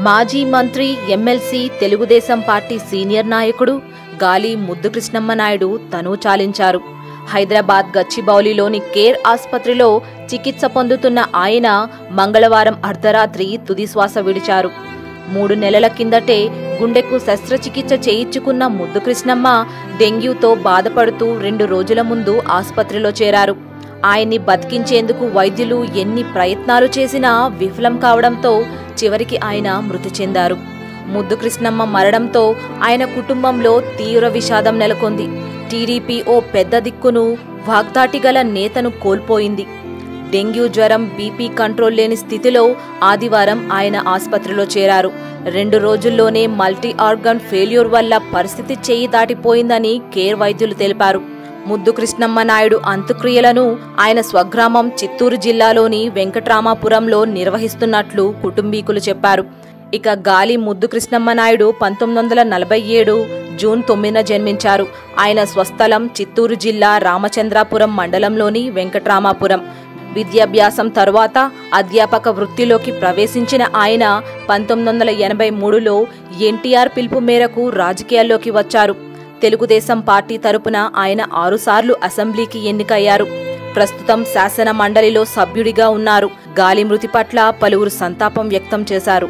మాజీ మంత్రి, MLC, Telugu Desam party senior నాయకుడు గాలి ముద్దుకృష్ణమ్మనాయుడు తనువు చాలించారు. హైదరాబాద్ గచ్చిబౌలిలోని కేర్ ఆసుపత్రిలో చికిత్స పొందుతున్న ఆయన మంగళవారం అర్ధరాత్రి తుదిశ్వాస విడిచారు. 3 నెలల కిందటే గుండెకు శస్త్రచికిత్స చేయించుకున్న ముద్దుకృష్ణమ్మ డెంగ్యూతో బాధపడుతూ 2 రోజుల ముందు ఆసుపత్రిలో చేరారు. ఆయన్ని బతికించేందుకు వైద్యులు ఎన్ని ప్రయత్నాలు చేసినా విఫలం కావడంతో చివరికి ఆయన మృతి చెందారు. ముద్దుకృష్ణమ్మ మరణంతో ఆయన కుటుంబంలో తీవ్ర విషాదం నెలకొంది. టీడీపీ ఓ పెద్ద దిక్కును, వాగ్దాటిగల నేతను కోల్పోయింది. డెంగ్యూ జ్వరం, బీపీ కంట్రోల్ లేని స్థితిలో ఆదివారం ఆయన ఆసుపత్రిలో చేరారు. 2 రోజుల్లోనే మల్టీ ఆర్గన్ ఫెయిల్యూర్ వల్ల పరిస్థితి చేయి దాటిపోయిందని కేర్ వైద్యులు తెలిపారు. ముద్దుకృష్ణమ్మనాయుడు అంత్యక్రియలను ఆయన స్వగ్రామం చిత్తూరు జిల్లాలోని వెంకట్రామాపురంలో నిర్వహిస్తున్నట్లు కుటుంబీకులు చెప్పారు. ఇక గాలి ముద్దుకృష్ణమ్మనాయుడు 1947 జూన్ 9న జన్మించారు. ఆయన స్వస్థలం చిత్తూరు జిల్లా రామచంద్రాపురం మండలంలోని వెంకట్రామాపురం. విద్యాభ్యాసం తరువాత అధ్యాపక వృత్తిలోకి ప్రవేశించిన ఆయన 1983లో ఎన్టీఆర్ పిలుపు మేరకు రాజకీయాల్లోకి వచ్చారు. తెలుగుదేశం పార్టీ తరపున ఆయన 6 సార్లు అసెంబ్లీకి ఎన్నికయ్యారు. ప్రస్తుతం శాసన మండలిలో సభ్యుడిగా ఉన్నారు. గాలి మృతి పట్ల పలువురు సంతాపం వ్యక్తం చేశారు.